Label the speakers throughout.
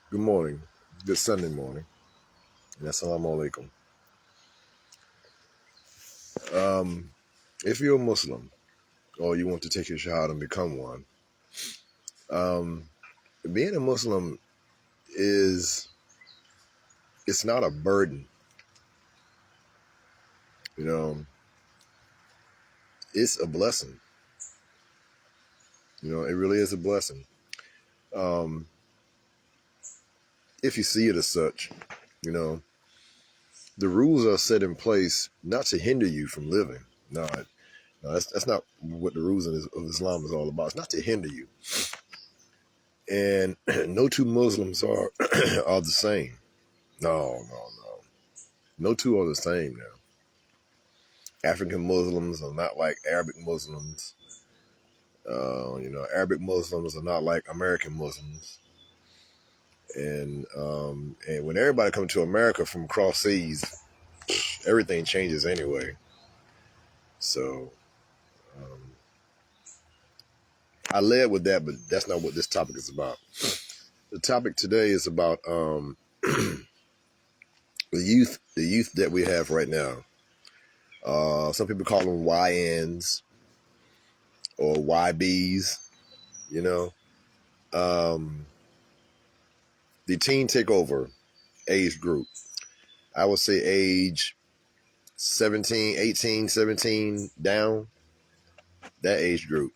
Speaker 1: Good morning. Good Sunday morning. And assalamu alaikum. If you're a Muslim or you want to take your shahada and become one, um, being a Muslim is it's not a burden. You know, it's a blessing. It really is a blessing. Um, if you see it as such, you know, the rules are set in place not to hinder you from living. No, that's not what the rules of Islam is all about. It's not to hinder you. And no two Muslims are are the same. No. No two are the same now. African Muslims are not like Arabic Muslims. Arabic Muslims are not like American Muslims. And when everybody comes to America from across seas, everything changes anyway. So um, I led with that, but that's not what this topic is about. The topic today is about the youth that we have right now. Some people call them YNs or YBs. You know, um, the teen takeover age group. I would say age 17, 18, 17 down, that age group.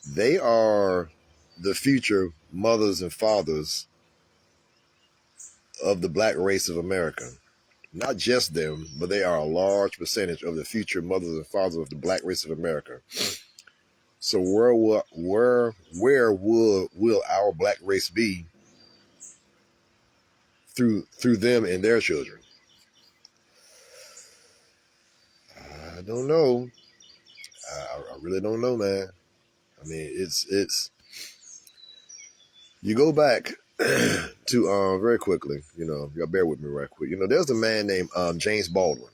Speaker 1: They are the future mothers and fathers of the black race of America. Not just them, but they are a large percentage of the future mothers and fathers of the black race of America. So where will our black race be through them and their children? I don't know. I really don't know, man. I mean, it's you go back to very quickly. Y'all bear with me right quick. There's a man named James Baldwin.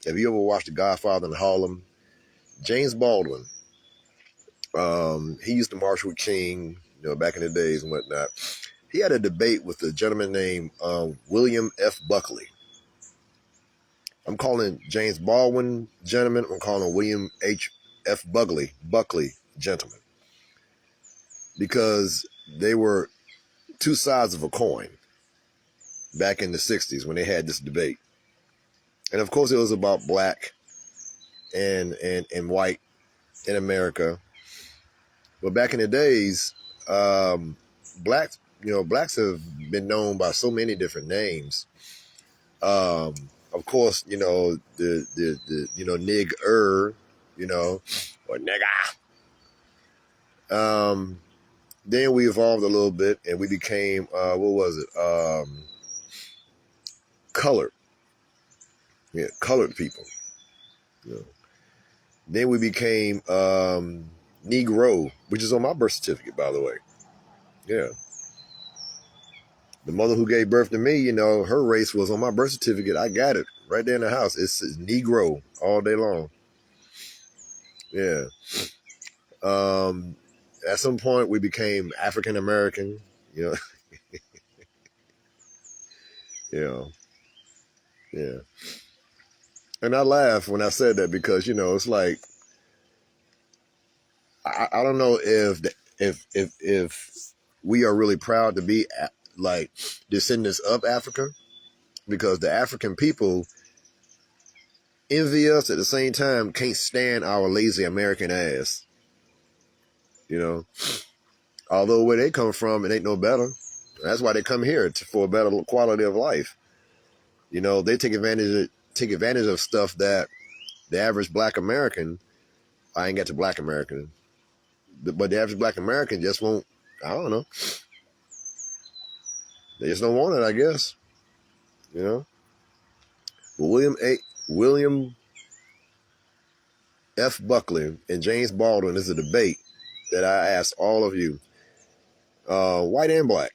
Speaker 1: Have you ever watched The Godfather in Harlem? James Baldwin. He used to march with King, back in the days and whatnot. He had a debate with a gentleman named William F Buckley. I'm calling James Baldwin gentleman. I'm calling William F Buckley gentleman, because they were two sides of a coin back in the 60s when they had this debate. And of course it was about black and white in America. But back in the days, blacks have been known by so many different names. Of course, the nigger, or nigga. Then we evolved a little bit and we became what was it? Colored. Yeah, colored people. You know. Then we became Negro, which is on my birth certificate, by the way. Yeah. The mother who gave birth to me, her race was on my birth certificate. I got it right there in the house. It says Negro all day long. Yeah. At some point, we became African American. You know. Yeah. And I laugh when I said that because it's like I don't know if we are really proud to be like descendants of Africa, because the African people envy us at the same time, can't stand our lazy American ass. Although where they come from, it ain't no better. That's why they come here for a better quality of life. They take advantage of stuff that the average black American, I ain't got to black American, but the average black American just won't. I don't know. They just don't want it, I guess. But William F Buckley and James Baldwin is a debate that I asked all of you, white and black,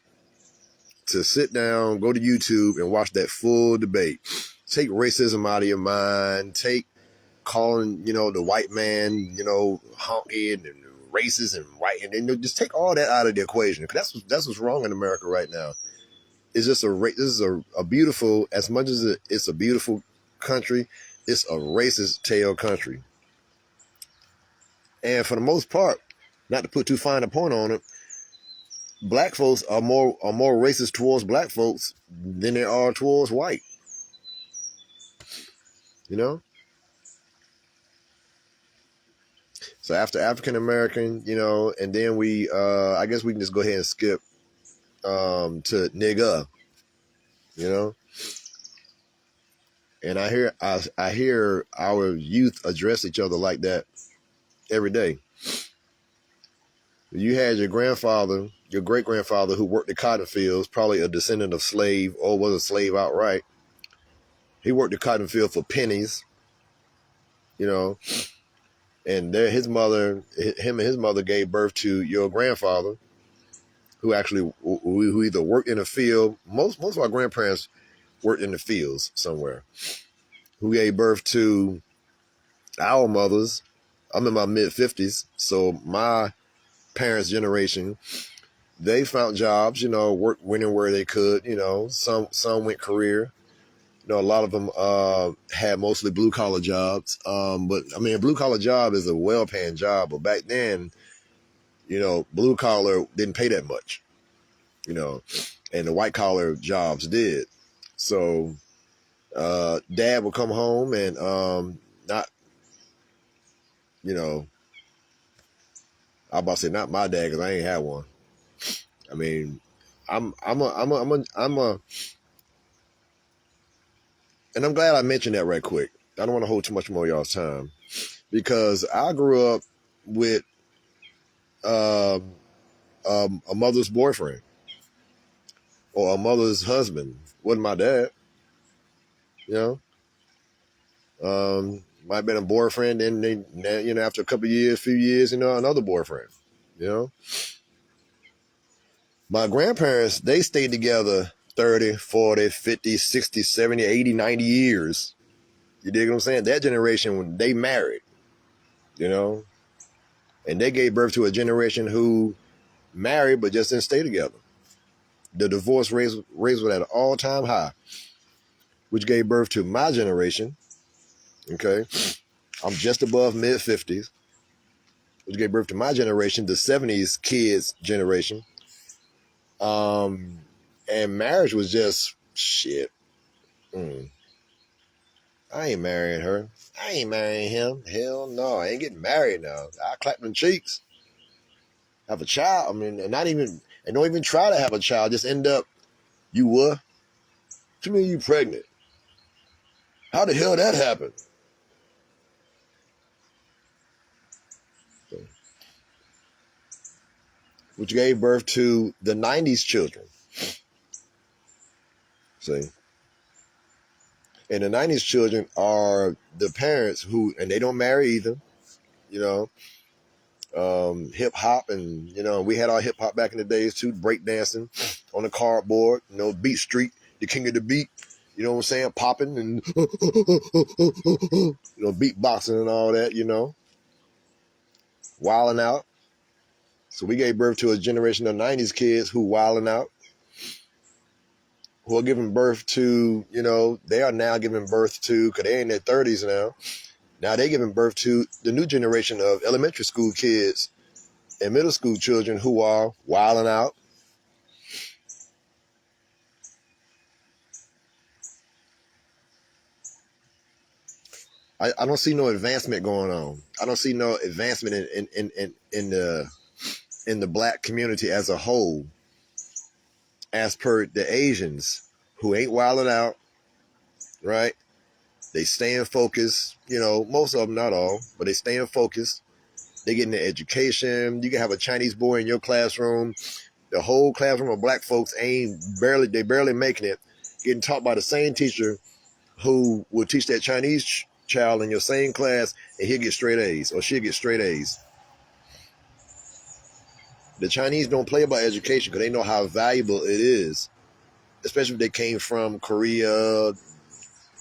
Speaker 1: to sit down, go to YouTube and watch that full debate. Take racism out of your mind. Take calling, the white man, honky and racist and white, and just take all that out of the equation. Because that's what's wrong in America right now. It's just this is a beautiful, as much as it's a beautiful country, it's a racist tail country. And for the most part, not to put too fine a point on it, black folks are more racist towards black folks than they are towards white. You know? So after African American, you know, and then we I guess we can just go ahead and skip to nigga, you know? And I hear our youth address each other like that every day. You had your grandfather, your great grandfather, who worked the cotton fields, probably a descendant of slave or was a slave outright. He worked the cotton field for pennies, you know, and him and his mother gave birth to your grandfather, who actually who either worked in the field. Most of our grandparents worked in the fields somewhere. Who gave birth to our mothers. I'm in my mid-50s, so my parents' generation, they found jobs, you know, went where they could, you know. Some went career. You know, a lot of them had mostly blue-collar jobs. But, I mean, a blue-collar job is a well-paying job. But back then, you know, blue-collar didn't pay that much, you know, and the white-collar jobs did. So Dad would come home and not, you know, I'm about to say not my dad because I ain't had one. I mean, and I'm glad I mentioned that right quick. I don't want to hold too much more of y'all's time because I grew up with a mother's boyfriend or a mother's husband. Wasn't my dad, you know. Might have been a boyfriend, and then you know, after a few years, you know, another boyfriend, you know. My grandparents, they stayed together 30, 40, 50, 60, 70, 80, 90 years. You dig what I'm saying? That generation, when they married, you know, and they gave birth to a generation who married but just didn't stay together. The divorce rate was at an all-time high, which gave birth to my generation, okay? I'm just above mid-50s, which gave birth to my generation, the 70s kids generation. And marriage was just shit. I ain't marrying her. I ain't marrying him. Hell no, I ain't getting married now. I clap them cheeks. Have a child. I mean, and don't even try to have a child. Just end up, you what? What you mean you pregnant? How the hell that happened? Which gave birth to the 90s children. See? And the 90s children are the parents who, and they don't marry either, you know. Hip hop, and you know, we had our hip hop back in the days too, break dancing on the cardboard, you know, Beat Street, the king of the beat, you know what I'm saying, popping and you know, beatboxing and all that, you know, wilding out. So we gave birth to a generation of 90s kids who wilding out, who are giving birth to, you know, they are now giving birth to, because they're in their 30s now. Now they're giving birth to the new generation of elementary school kids and middle school children who are wilding out. I don't see no advancement going on. I don't see no advancement in the black community as a whole, as per the Asians who ain't wilding out, right? They staying focused, you know, most of them, not all, but they staying focused. They getting their education. You can have a Chinese boy in your classroom. The whole classroom of black folks they barely making it, getting taught by the same teacher who will teach that Chinese child in your same class, and he'll get straight A's or she'll get straight A's. The Chinese don't play about education because they know how valuable it is, especially if they came from Korea,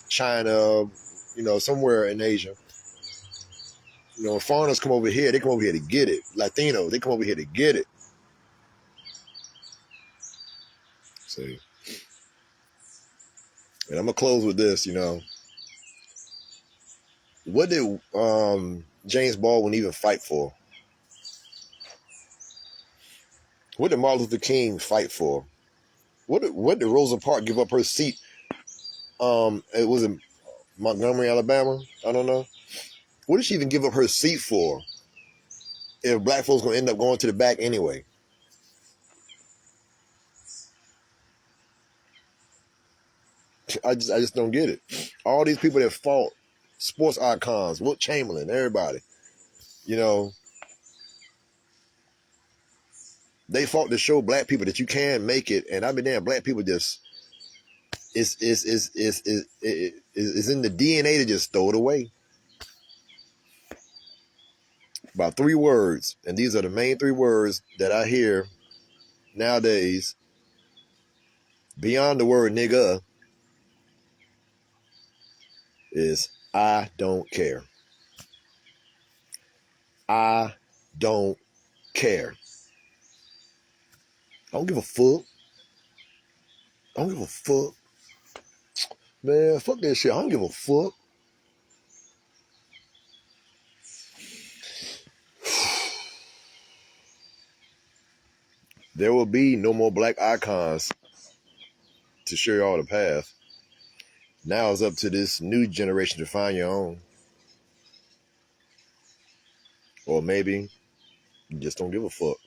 Speaker 1: China, you know, somewhere in Asia. You know, foreigners come over here, they come over here to get it. Latinos, they come over here to get it. See? And I'm gonna close with this. What did James Baldwin even fight for? What did Martin Luther King fight for? What did Rosa Parks give up her seat? It was in Montgomery, Alabama. I don't know. What did she even give up her seat for? If black folks gonna end up going to the back anyway. I just don't get it. All these people that fought, sports icons, Wilt Chamberlain, everybody, they fought to show black people that you can make it. And I mean, damn, black people just is in the DNA to just throw it away. About 3 words, and these are the main 3 words that I hear nowadays. Beyond the word nigga is I don't care. I don't care. I don't give a fuck. I don't give a fuck. Man, fuck that shit. I don't give a fuck. There will be no more black icons to show y'all the path. Now it's up to this new generation to find your own. Or maybe you just don't give a fuck.